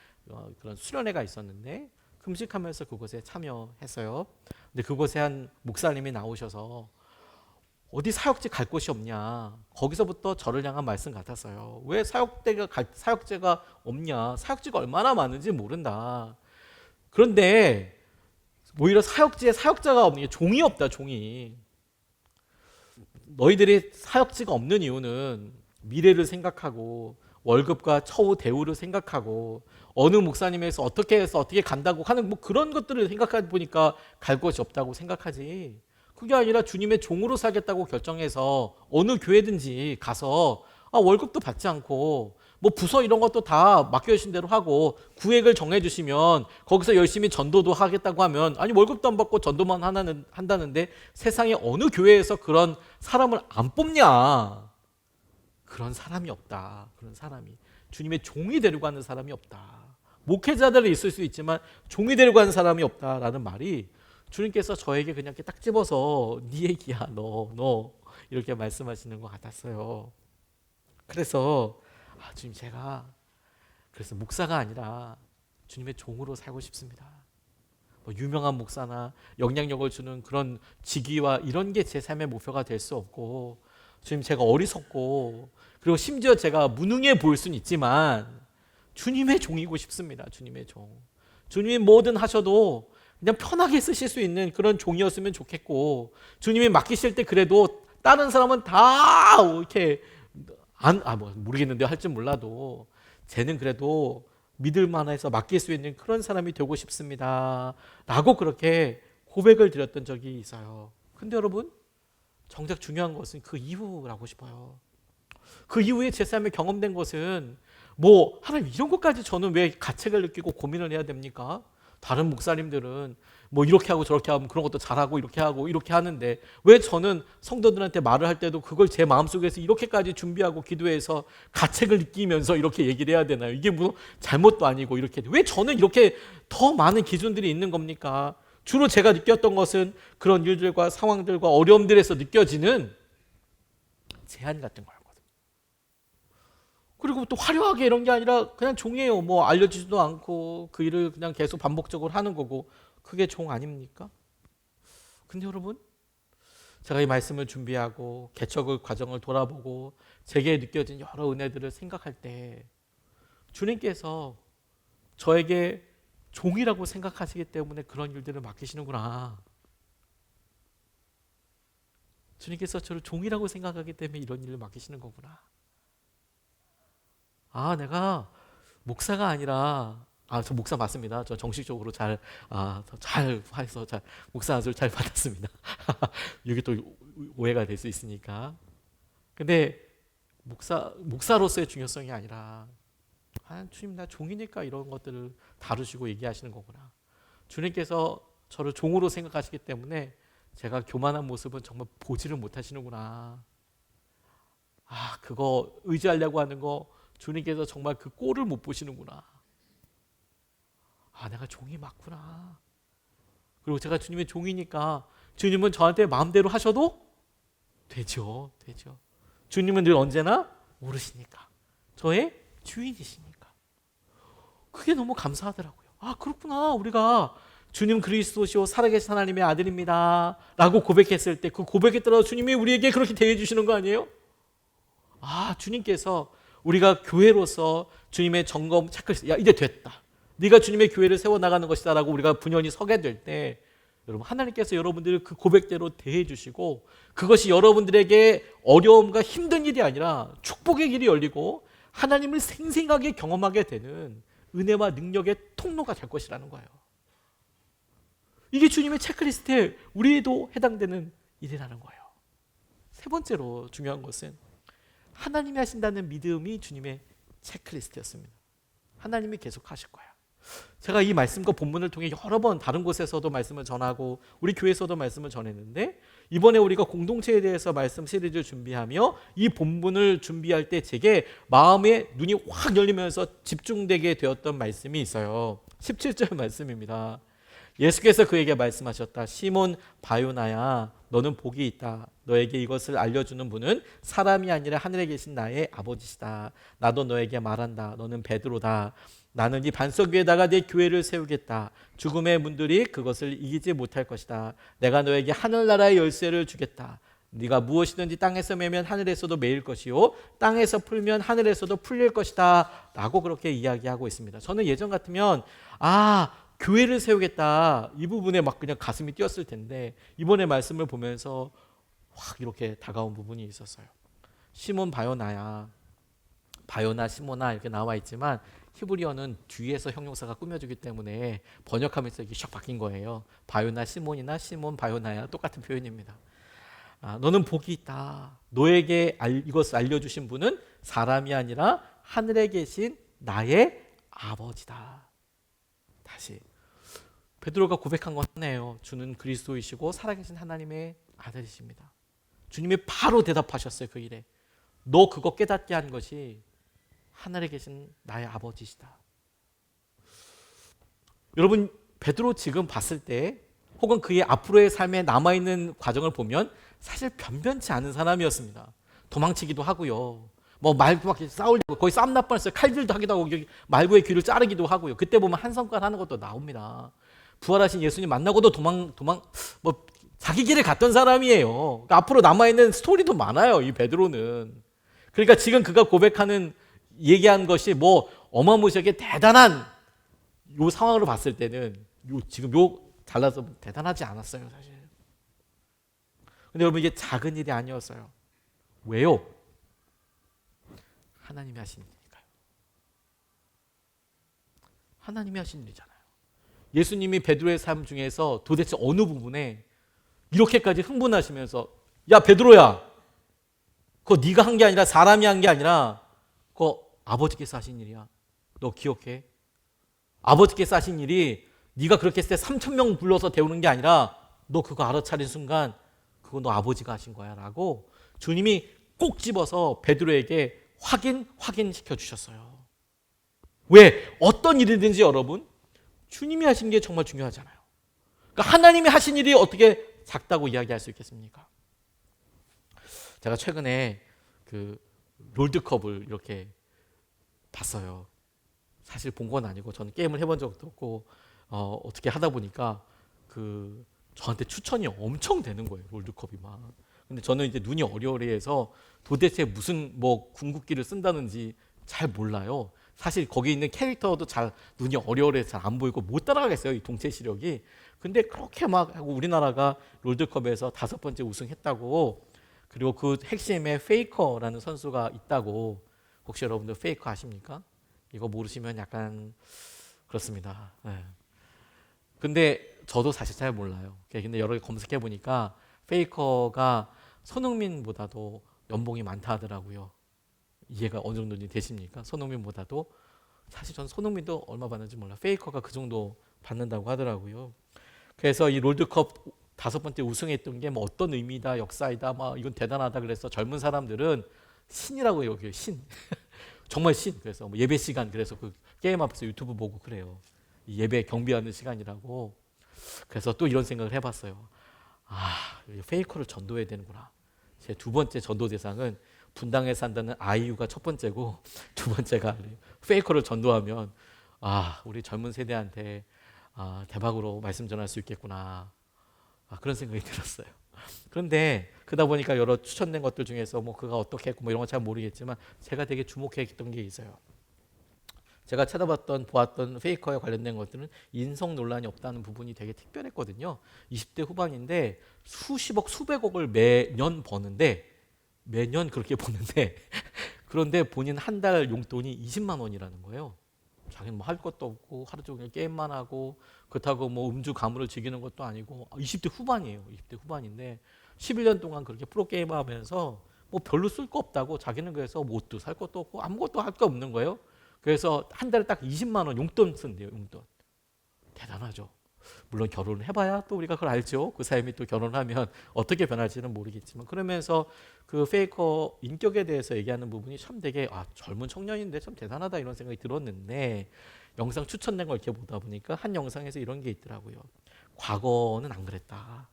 A: 그런 수련회가 있었는데 금식하면서 그곳에 참여했어요. 근데 그곳에 한 목사님이 나오셔서 어디 사역지 갈 곳이 없냐, 거기서부터 저를 향한 말씀 같았어요. 왜 사역지가 없냐, 사역지가 얼마나 많은지 모른다. 그런데 오히려 사역지에 사역자가 없는 게, 종이 없다, 종이. 너희들이 사역지가 없는 이유는 미래를 생각하고 월급과 처우 대우를 생각하고 어느 목사님에서 어떻게 해서 어떻게 간다고 하는 뭐 그런 것들을 생각해 보니까 갈 곳이 없다고 생각하지, 그게 아니라 주님의 종으로 살겠다고 결정해서 어느 교회든지 가서 월급도 받지 않고 뭐 부서 이런 것도 다 맡겨주신 대로 하고 구획을 정해주시면 거기서 열심히 전도도 하겠다고 하면, 아니 월급도 안 받고 전도만 한다는데 세상에 어느 교회에서 그런 사람을 안 뽑냐. 그런 사람이 없다. 그런 사람이 주님의 종이 되려고 하는 사람이 없다. 목회자들은 있을 수 있지만 종이 되려고 하는 사람이 없다라는 말이 주님께서 저에게 그냥 이렇게 딱 집어서 네 얘기야 너 이렇게 말씀하시는 것 같았어요. 그래서 주님 제가 그래서 목사가 아니라 주님의 종으로 살고 싶습니다. 뭐 유명한 목사나 영향력을 주는 그런 직위와 이런 게 제 삶의 목표가 될 수 없고 주님 제가 어리석고 그리고 심지어 제가 무능해 보일 수는 있지만 주님의 종이고 싶습니다. 주님의 종. 주님이 뭐든 하셔도 그냥 편하게 쓰실 수 있는 그런 종이었으면 좋겠고 주님이 맡기실 때 그래도 다른 사람은 다 이렇게 뭐 모르겠는데 할 줄 몰라도 쟤는 그래도 믿을 만해서 맡길 수 있는 그런 사람이 되고 싶습니다 라고 그렇게 고백을 드렸던 적이 있어요. 근데 여러분 정작 중요한 것은 그 이후라고 싶어요. 그 이후에 제 삶에 경험된 것은 뭐 하나님 이런 것까지 저는 왜 가책을 느끼고 고민을 해야 됩니까? 다른 목사님들은 뭐 이렇게 하고 저렇게 하면 그런 것도 잘하고 이렇게 하고 이렇게 하는데 왜 저는 성도들한테 말을 할 때도 그걸 제 마음속에서 이렇게까지 준비하고 기도해서 가책을 느끼면서 이렇게 얘기를 해야 되나요? 이게 뭐 잘못도 아니고 이렇게 왜 저는 이렇게 더 많은 기준들이 있는 겁니까? 주로 제가 느꼈던 것은 그런 일들과 상황들과 어려움들에서 느껴지는 제한 같은 거예요. 그리고 또 화려하게 이런 게 아니라 그냥 종이에요. 뭐 알려주지도 않고 그 일을 그냥 계속 반복적으로 하는 거고 그게 종 아닙니까? 근데 여러분 제가 이 말씀을 준비하고 개척의 과정을 돌아보고 제게 느껴진 여러 은혜들을 생각할 때 주님께서 저에게 종이라고 생각하시기 때문에 그런 일들을 맡기시는구나. 주님께서 저를 종이라고 생각하기 때문에 이런 일을 맡기시는 거구나. 내가 목사가 아니라 저 목사 맞습니다. 저 정식적으로 잘 해서 잘 목사 안수를 잘 받았습니다. 이게 또 오해가 될 수 있으니까. 근데 목사로서의 중요성이 아니라 주님 나 종이니까 이런 것들을 다루시고 얘기하시는 거구나. 주님께서 저를 종으로 생각하시기 때문에 제가 교만한 모습은 정말 보지를 못하시는구나. 그거 의지하려고 하는 거 주님께서 정말 그 꼴을 못 보시는구나. 내가 종이 맞구나. 그리고 제가 주님의 종이니까 주님은 저한테 마음대로 하셔도 되죠. 주님은 늘 언제나 오르시니까. 저의 주인이시니까. 그게 너무 감사하더라고요. 그렇구나. 우리가 주님 그리스도시오 살아계신 하나님의 아들입니다 라고 고백했을 때 그 고백에 따라 주님이 우리에게 그렇게 대해 주시는 거 아니에요? 주님께서 우리가 교회로서 주님의 점검 체크리스트 이제 됐다. 네가 주님의 교회를 세워나가는 것이다 라고 우리가 분연히 서게 될 때 여러분 하나님께서 여러분들을 그 고백대로 대해 주시고 그것이 여러분들에게 어려움과 힘든 일이 아니라 축복의 길이 열리고 하나님을 생생하게 경험하게 되는 은혜와 능력의 통로가 될 것이라는 거예요. 이게 주님의 체크리스트에 우리도 해당되는 일이라는 거예요. 세 번째로 중요한 것은 하나님이 하신다는 믿음이 주님의 체크리스트였습니다. 하나님이 계속 하실 거야. 제가 이 말씀과 본문을 통해 여러 번 다른 곳에서도 말씀을 전하고 우리 교회에서도 말씀을 전했는데 이번에 우리가 공동체에 대해서 말씀 시리즈를 준비하며 이 본문을 준비할 때 제게 마음의 눈이 확 열리면서 집중되게 되었던 말씀이 있어요. 17절 말씀입니다. 예수께서 그에게 말씀하셨다. 시몬 바요나야 너는 복이 있다. 너에게 이것을 알려주는 분은 사람이 아니라 하늘에 계신 나의 아버지시다. 나도 너에게 말한다. 너는 베드로다. 나는 이 반석 위에다가 내 교회를 세우겠다. 죽음의 문들이 그것을 이기지 못할 것이다. 내가 너에게 하늘나라의 열쇠를 주겠다. 네가 무엇이든지 땅에서 매면 하늘에서도 매일 것이요 땅에서 풀면 하늘에서도 풀릴 것이다 라고 그렇게 이야기하고 있습니다. 저는 예전 같으면 교회를 세우겠다 이 부분에 막 그냥 가슴이 뛰었을 텐데 이번에 말씀을 보면서 확 이렇게 다가온 부분이 있었어요. 시몬 바요나야. 바요나 시모나 이렇게 나와 있지만 히브리어는 뒤에서 형용사가 꾸며주기 때문에 번역하면서 이게 샥 바뀐 거예요. 바요나 시몬이나 시몬 바요나야 똑같은 표현입니다. 너는 복이 있다. 너에게 이것을 알려주신 분은 사람이 아니라 하늘에 계신 나의 아버지다. 다시 베드로가 고백한 건 하네요. 주는 그리스도이시고 살아계신 하나님의 아들이십니다. 주님이 바로 대답하셨어요. 그 일에 너 그거 깨닫게 한 것이 하늘에 계신 나의 아버지시다. 여러분 베드로 지금 봤을 때 혹은 그의 앞으로의 삶에 남아있는 과정을 보면 사실 변변치 않은 사람이었습니다. 도망치기도 하고요. 뭐 말고 막 싸우려고 거의 싸움 날 뻔했어요. 칼질도 하기도 하고 말고의 귀를 자르기도 하고요. 그때 보면 한 성깔 하는 것도 나옵니다. 부활하신 예수님 만나고도 도망 뭐 자기 길을 갔던 사람이에요. 그러니까 앞으로 남아있는 스토리도 많아요. 이 베드로는. 그러니까 지금 그가 고백하는 얘기한 것이 뭐 어마무시하게 대단한 요 상황으로 봤을 때는 지금 잘라서 대단하지 않았어요, 사실. 근데 여러분 이게 작은 일이 아니었어요. 왜요? 하나님이 하신 일이니까요. 하나님이 하신 일이잖아요. 예수님이 베드로의 삶 중에서 도대체 어느 부분에 이렇게까지 흥분하시면서 야 베드로야, 그거 네가 한 게 아니라 사람이 한 게 아니라 그거 아버지께서 하신 일이야. 너 기억해? 아버지께서 하신 일이 네가 그렇게 했을 때 3,000명 불러서 데우는 게 아니라 너 그거 알아차린 순간 그거 너 아버지가 하신 거야 라고 주님이 꼭 집어서 베드로에게 확인시켜 주셨어요. 왜? 어떤 일이든지 여러분 주님이 하신 게 정말 중요하잖아요. 그러니까 하나님이 하신 일이 어떻게 작다고 이야기할 수 있겠습니까? 제가 최근에 그 롤드컵을 이렇게 봤어요. 사실 본 건 아니고 저는 게임을 해본 적도 없고 어떻게 하다 보니까 그 저한테 추천이 엄청 되는 거예요. 롤드컵이 막. 근데 저는 이제 눈이 어리어리해서 도대체 무슨 뭐 궁극기를 쓴다는지 잘 몰라요. 사실 거기 있는 캐릭터도 잘 눈이 어리어리해서 잘 안 보이고 못 따라가겠어요. 이 동체 시력이. 근데 그렇게 막 하고 우리나라가 롤드컵에서 5번째 우승했다고, 그리고 그 핵심에 페이커라는 선수가 있다고. 혹시 여러분들 페이커 아십니까? 이거 모르시면 약간 그렇습니다. 네. 근데 저도 사실 잘 몰라요. 근데 여러 개 검색해 보니까 페이커가 손흥민보다도 연봉이 많다 하더라고요. 이해가 어느 정도인지 되십니까? 손흥민보다도. 사실 전 손흥민도 얼마 받는지 몰라요. 페이커가 그 정도 받는다고 하더라고요. 그래서 이 롤드컵 5번째 우승했던 게 뭐 어떤 의미다, 역사이다, 막 이건 대단하다 그래서 젊은 사람들은 신이라고 여겨요. 신. 정말 신. 그래서 뭐 예배 시간, 그래서 그 게임 앞에서 유튜브 보고 그래요. 이 예배 경비하는 시간이라고. 그래서 또 이런 생각을 해봤어요. 페이커를 전도해야 되는구나. 제 2번째 전도 대상은 분당에 산다는 아이유가 첫 번째고, 2번째가 페이커를 전도하면 우리 젊은 세대한테 대박으로 말씀 전할 수 있겠구나. 그런 생각이 들었어요. 그런데 그러다 보니까 여러 추천된 것들 중에서 뭐 그가 어떻게 했고 뭐 이런 건 잘 모르겠지만 제가 되게 주목했던 게 있어요. 제가 보았던 페이커에 관련된 것들은 인성 논란이 없다는 부분이 되게 특별했거든요. 20대 후반인데 수십억, 수백억을 매년 버는데, 매년 그렇게 버는데 그런데 본인 한 달 용돈이 20만 원이라는 거예요. 자기는 뭐 할 것도 없고 하루 종일 게임만 하고, 그렇다고 뭐 음주 가물을 즐기는 것도 아니고 20대 후반이에요. 20대 후반인데 11년 동안 그렇게 프로게이머 하면서 뭐 별로 쓸 거 없다고, 자기는 그래서 뭐 옷도 살 것도 없고 아무것도 할 거 없는 거예요. 그래서 한 달에 딱 20만 원 용돈 쓴대요. 용돈. 대단하죠. 물론 결혼을 해봐야 또 우리가 그걸 알죠. 그 사람이 또 결혼하면 어떻게 변할지는 모르겠지만, 그러면서 그 페이커 인격에 대해서 얘기하는 부분이 참 되게 젊은 청년인데 참 대단하다 이런 생각이 들었는데, 영상 추천된 걸 이렇게 보다 보니까 한 영상에서 이런 게 있더라고요. 과거는 안 그랬다.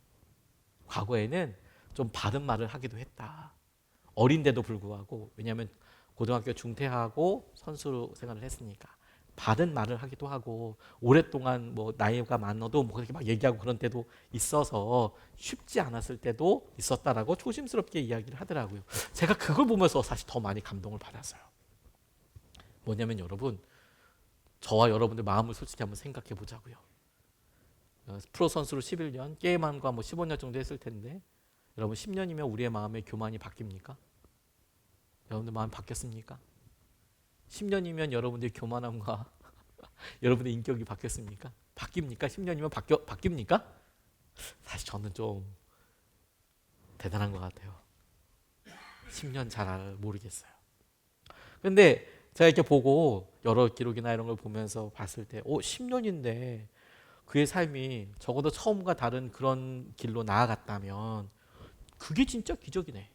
A: 과거에는 좀 바른 말을 하기도 했다. 어린데도 불구하고, 왜냐하면 고등학교 중퇴하고 선수 생활을 했으니까 바른 말을 하기도 하고, 오랫동안 뭐 나이가 많아도 뭐 그렇게 막 얘기하고 그런 때도 있어서 쉽지 않았을 때도 있었다라고 조심스럽게 이야기를 하더라고요. 제가 그걸 보면서 사실 더 많이 감동을 받았어요. 뭐냐면 여러분, 저와 여러분들 마음을 솔직히 한번 생각해 보자고요. 프로 선수로 11년, 게임한과 뭐 15년 정도 했을 텐데, 여러분 10년이면 우리의 마음의 교만이 바뀝니까? 여러분들 마음 바뀌었습니까? 10년이면 여러분들의 교만함과 여러분의 인격이 바뀌었습니까? 바뀝니까? 10년이면 바뀝니까? 사실 저는 좀 대단한 것 같아요. 10년 잘 모르겠어요. 근데 제가 이렇게 보고 여러 기록이나 이런 걸 보면서 봤을 때 10년인데 그의 삶이 적어도 처음과 다른 그런 길로 나아갔다면 그게 진짜 기적이네.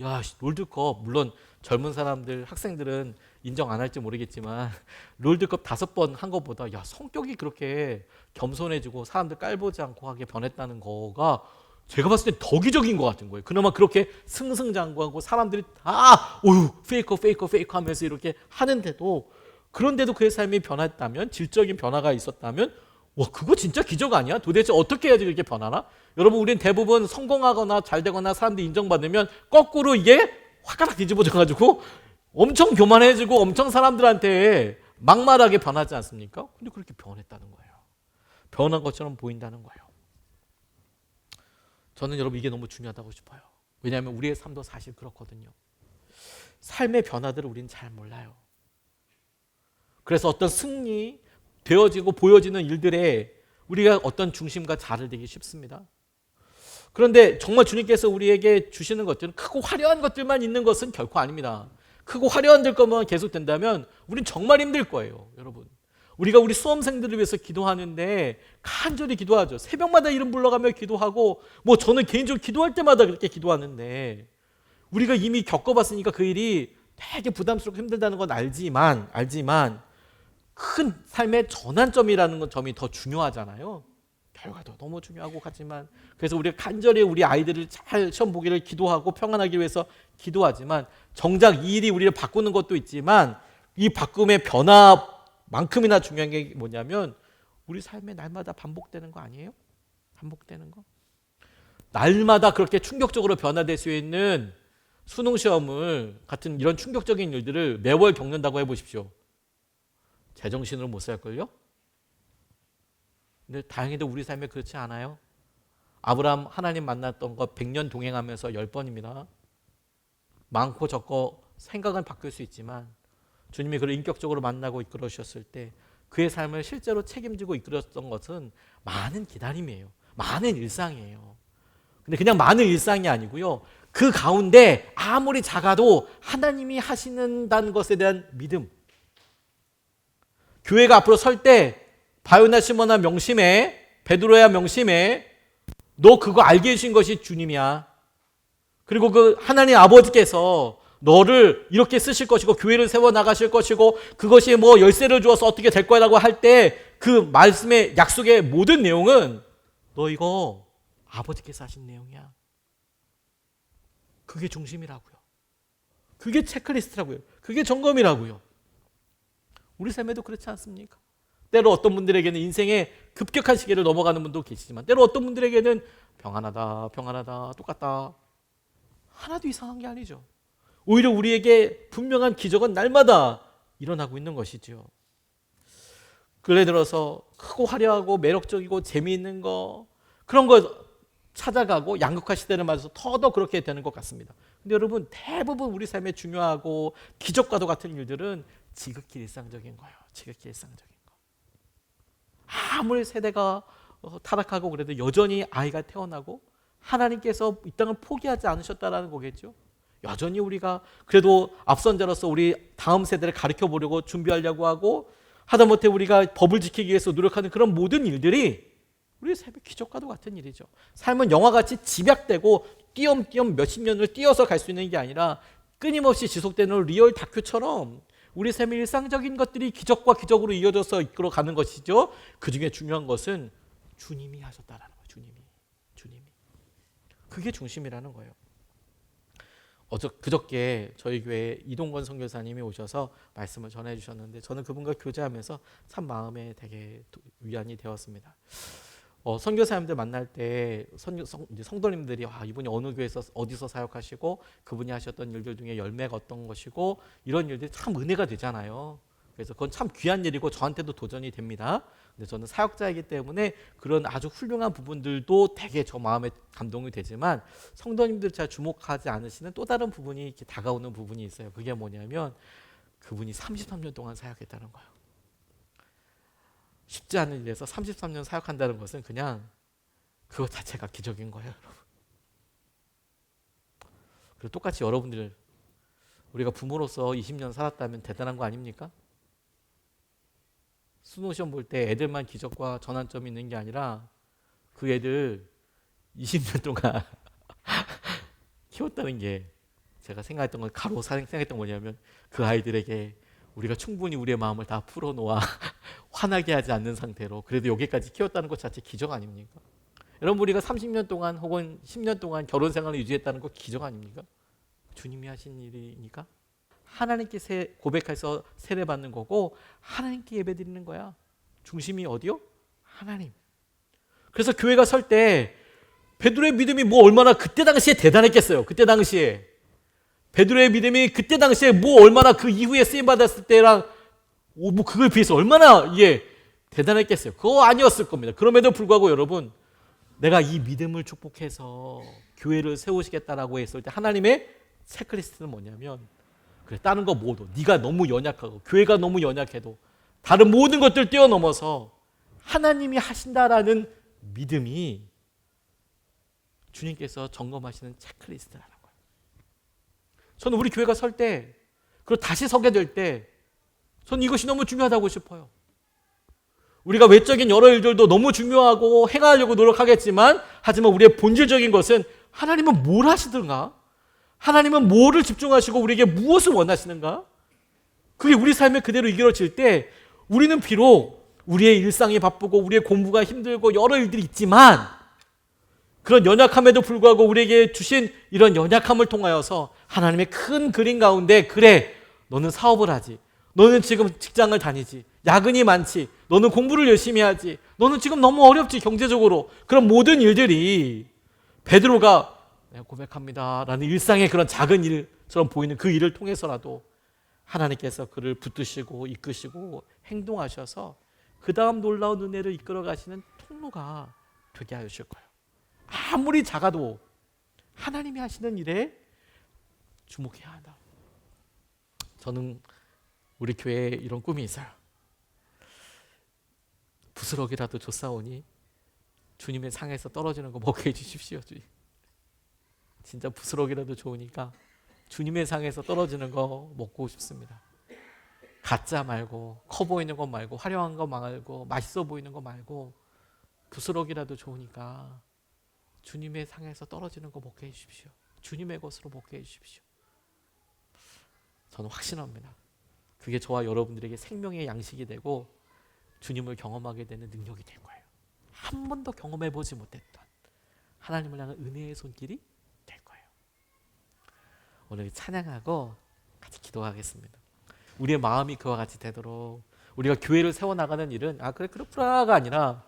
A: 야, 롤드컵 물론 젊은 사람들 학생들은 인정 안 할지 모르겠지만 롤드컵 5번 한 것보다 야 성격이 그렇게 겸손해지고 사람들 깔보지 않고 하게 변했다는 거가 제가 봤을 때 더 기적인 것 같은 거예요. 그나마 그렇게 승승장구하고 사람들이 다 오유 페이커 페이커 페이커 하면서 이렇게 하는데도 그런데도 그의 삶이 변했다면 질적인 변화가 있었다면 와 그거 진짜 기적 아니야? 도대체 어떻게 해야지 그렇게 변하나? 여러분 우리는 대부분 성공하거나 잘 되거나 사람들이 인정받으면 거꾸로 이게 화가닥 뒤집어져 가지고 엄청 교만해지고 엄청 사람들한테 막말하게 변하지 않습니까? 근데 그렇게 변했다는 거예요. 변한 것처럼 보인다는 거예요. 저는 여러분 이게 너무 중요하다고 싶어요. 왜냐하면 우리의 삶도 사실 그렇거든요. 삶의 변화들을 우리는 잘 몰라요. 그래서 어떤 승리 되어지고 보여지는 일들에 우리가 어떤 중심과 자를 되기 쉽습니다. 그런데 정말 주님께서 우리에게 주시는 것들은 크고 화려한 것들만 있는 것은 결코 아닙니다. 크고 화려한 것만 계속 된다면 우린 정말 힘들 거예요, 여러분. 우리가 우리 수험생들을 위해서 기도하는데 간절히 기도하죠. 새벽마다 이름 불러가며 기도하고 뭐 저는 개인적으로 기도할 때마다 그렇게 기도하는데 우리가 이미 겪어봤으니까 그 일이 되게 부담스럽고 힘들다는 건 알지만 큰 삶의 전환점이라는 건 점이 더 중요하잖아요. 결과도 너무 중요하고 하지만 그래서 우리가 간절히 우리 아이들을 잘 시험 보기를 기도하고 평안하기 위해서 기도하지만 정작 이 일이 우리를 바꾸는 것도 있지만 이 바꿈의 변화만큼이나 중요한 게 뭐냐면 우리 삶에 날마다 반복되는 거 아니에요? 반복되는 거. 날마다 그렇게 충격적으로 변화될 수 있는 수능 시험을 같은 이런 충격적인 일들을 매월 겪는다고 해보십시오. 제정신으로 못 살걸요? 근데 다행히도 우리 삶에 그렇지 않아요. 아브라함 하나님 만났던 거 100년 동행하면서 10번입니다. 많고 적고 생각은 바뀔 수 있지만 주님이 그를 인격적으로 만나고 이끌어 주셨을 때 그의 삶을 실제로 책임지고 이끌었던 것은 많은 기다림이에요. 많은 일상이에요. 근데 그냥 많은 일상이 아니고요. 그 가운데 아무리 작아도 하나님이 하시는다는 것에 대한 믿음. 교회가 앞으로 설 때 바요나 시모나 명심해, 베드로야 명심해. 너 그거 알게 해주신 것이 주님이야. 그리고 그 하나님 아버지께서 너를 이렇게 쓰실 것이고 교회를 세워 나가실 것이고 그것이 뭐 열쇠를 주어서 어떻게 될 거라고 할 때 그 말씀의 약속의 모든 내용은 너 이거 아버지께서 하신 내용이야. 그게 중심이라고요. 그게 체크리스트라고요. 그게 점검이라고요. 우리 삶에도 그렇지 않습니까? 때로 어떤 분들에게는 인생의 급격한 시기를 넘어가는 분도 계시지만 때로 어떤 분들에게는 평안하다, 똑같다. 하나도 이상한 게 아니죠. 오히려 우리에게 분명한 기적은 날마다 일어나고 있는 것이죠. 예를 들어서 크고 화려하고 매력적이고 재미있는 거 그런 거 찾아가고 양극화 시대를 맞아서 더더 그렇게 되는 것 같습니다. 근데 여러분 대부분 우리 삶에 중요하고 기적과도 같은 일들은 지극히 일상적인 거예요. 지극히 일상적인 거. 아무리 세대가 타락하고 그래도 여전히 아이가 태어나고 하나님께서 이 땅을 포기하지 않으셨다라는 거겠죠. 여전히 우리가 그래도 앞선자로서 우리 다음 세대를 가르쳐 보려고 준비하려고 하고 하다못해 우리가 법을 지키기 위해서 노력하는 그런 모든 일들이 우리 삶의 기적과도 같은 일이죠. 삶은 영화같이 집약되고 띄엄띄엄 몇십 년을 띄어서 갈 수 있는 게 아니라 끊임없이 지속되는 리얼 다큐처럼 우리 삶의 일상적인 것들이 기적과 기적으로 이어져서 이끌어가는 것이죠. 그중에 중요한 것은 주님이 하셨다라는 거예요. 주님이. 그게 중심이라는 거예요. 그저께 저희 교회에 이동건 선교사님이 오셔서 말씀을 전해 주셨는데 저는 그분과 교제하면서 참 마음에 되게 위안이 되었습니다. 선교사님들 만날 때 성도님들이 이분이 어느 교회에서 어디서 사역하시고 그분이 하셨던 일들 중에 열매가 어떤 것이고 이런 일들이 참 은혜가 되잖아요. 그래서 그건 참 귀한 일이고 저한테도 도전이 됩니다. 근데 저는 사역자이기 때문에 그런 아주 훌륭한 부분들도 되게 저 마음에 감동이 되지만 성도님들 잘 주목하지 않으시는 또 다른 부분이 이렇게 다가오는 부분이 있어요. 그게 뭐냐면 그분이 33년 동안 사역했다는 거예요. 쉽지 않은 일에서 33년 사역한다는 것은 그냥 그것 자체가 기적인 거예요, 여러분. 그리고 똑같이 여러분들 우리가 부모로서 20년 살았다면 대단한 거 아닙니까? 수능 시험 볼 때 애들만 기적과 전환점이 있는 게 아니라 그 애들 20년 동안 키웠다는 게 제가 생각했던 건 가로 생각했던 뭐냐면 그 아이들에게 우리가 충분히 우리의 마음을 다 풀어놓아 화나게 하지 않는 상태로 그래도 여기까지 키웠다는 것 자체 기적 아닙니까? 여러분 우리가 30년 동안 혹은 10년 동안 결혼 생활을 유지했다는 것 기적 아닙니까? 주님이 하신 일이니까 하나님께 고백해서 세례받는 거고 하나님께 예배드리는 거야. 중심이 어디요? 하나님. 그래서 교회가 설 때 베드로의 믿음이 뭐 얼마나 그때 당시에 대단했겠어요. 그때 당시에 베드로의 믿음이 그때 당시에 뭐 얼마나 그 이후에 쓰임 받았을 때랑 뭐 그걸 비해서 얼마나 대단했겠어요. 그거 아니었을 겁니다. 그럼에도 불구하고 여러분 내가 이 믿음을 축복해서 교회를 세우시겠다라고 했을 때 하나님의 체크리스트는 뭐냐면 그래 다른 거 모두 네가 너무 연약하고 교회가 너무 연약해도 다른 모든 것들 뛰어넘어서 하나님이 하신다라는 믿음이 주님께서 점검하시는 체크리스트라는 거예요. 저는 우리 교회가 설 때 그리고 다시 서게 될 때 저는 이것이 너무 중요하다고 싶어요. 우리가 외적인 여러 일들도 너무 중요하고 행하려고 노력하겠지만 하지만 우리의 본질적인 것은 하나님은 뭘 하시든가 하나님은 뭐를 집중하시고 우리에게 무엇을 원하시는가 그게 우리 삶에 그대로 이루어질 때 우리는 비록 우리의 일상이 바쁘고 우리의 공부가 힘들고 여러 일들이 있지만 그런 연약함에도 불구하고 우리에게 주신 이런 연약함을 통하여서 하나님의 큰 그림 가운데 그래 너는 사업을 하지 너는 지금 직장을 다니지 야근이 많지 너는 공부를 열심히 하지 너는 지금 너무 어렵지 경제적으로 그런 모든 일들이 베드로가 내가 고백합니다 라는 일상의 그런 작은 일처럼 보이는 그 일을 통해서라도 하나님께서 그를 붙드시고 이끄시고 행동하셔서 그 다음 놀라운 은혜를 이끌어 가시는 통로가 되게 하실 거예요. 아무리 작아도 하나님이 하시는 일에 주목해야 한다. 저는 우리 교회에 이런 꿈이 있어요. 부스럭이라도 줬사오니 주님의 상에서 떨어지는 거 먹게 해주십시오. 주님. 진짜 부스럭이라도 좋으니까 주님의 상에서 떨어지는 거 먹고 싶습니다. 가짜 말고 커 보이는 것 말고 화려한 거 말고 맛있어 보이는 거 말고 부스럭이라도 좋으니까 주님의 상에서 떨어지는 거 먹게 해주십시오. 주님의 것으로 먹게 해주십시오. 저는 확신합니다. 그게 저와 여러분들에게 생명의 양식이 되고 주님을 경험하게 되는 능력이 될 거예요. 한 번도 경험해보지 못했던 하나님을 향한 은혜의 손길이 될 거예요. 오늘 찬양하고 같이 기도하겠습니다. 우리의 마음이 그와 같이 되도록 우리가 교회를 세워나가는 일은 그래 그렇구나가 아니라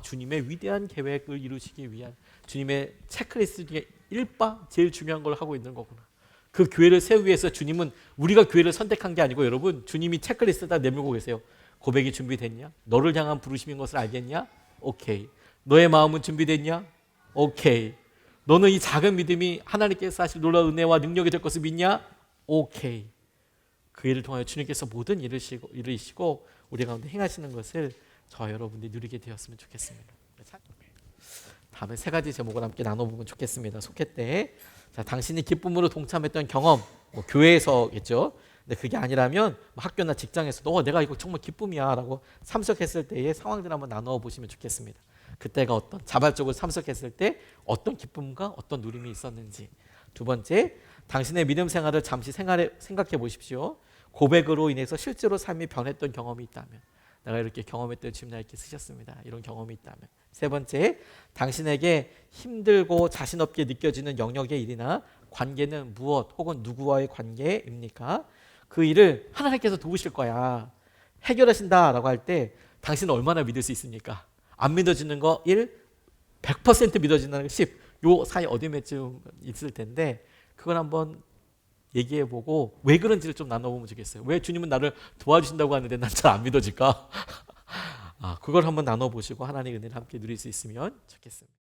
A: 주님의 위대한 계획을 이루시기 위한 주님의 체크리스트 중에 1바 제일 중요한 걸 하고 있는 거구나. 그 교회를 세우기 위해서 주님은 우리가 교회를 선택한 게 아니고 여러분 주님이 체크리스트에다 내밀고 계세요. 고백이 준비됐냐? 너를 향한 부르심인 것을 알겠냐? 오케이. 너의 마음은 준비됐냐? 오케이. 너는 이 작은 믿음이 하나님께서 하실 놀라운 은혜와 능력이 될 것을 믿냐? 오케이. 그 일을 통하여 주님께서 모든 이루시고 우리 가운데 행하시는 것을 저와 여러분들이 누리게 되었으면 좋겠습니다. 다음에 세 가지 제목을 함께 나눠보면 좋겠습니다. 속회 때 당신이 기쁨으로 동참했던 경험, 교회에서겠죠. 근데 그게 아니라면 학교나 직장에서도 내가 이거 정말 기쁨이야 라고 참석했을 때의 상황들 한번 나누어 보시면 좋겠습니다. 그때가 어떤 자발적으로 참석했을 때 어떤 기쁨과 어떤 누림이 있었는지. 두 번째, 당신의 믿음 생활을 잠시 생각해 보십시오. 고백으로 인해서 실제로 삶이 변했던 경험이 있다면, 내가 이렇게 경험했던 주님 나 이렇게 쓰셨습니다. 이런 경험이 있다면. 세 번째, 당신에게 힘들고 자신 없게 느껴지는 영역의 일이나 관계는 무엇 혹은 누구와의 관계입니까? 그 일을 하나님께서 도우실 거야. 해결하신다라고 할 때 당신은 얼마나 믿을 수 있습니까? 안 믿어지는 거 1, 100% 믿어지는 거 10. 요 사이 어디쯤 있을 텐데 그걸 한번 얘기해보고 왜 그런지를 좀 나눠보면 좋겠어요. 왜 주님은 나를 도와주신다고 하는데 난 잘 안 믿어질까? 그걸 한번 나눠보시고 하나님의 은혜를 함께 누릴 수 있으면 좋겠습니다.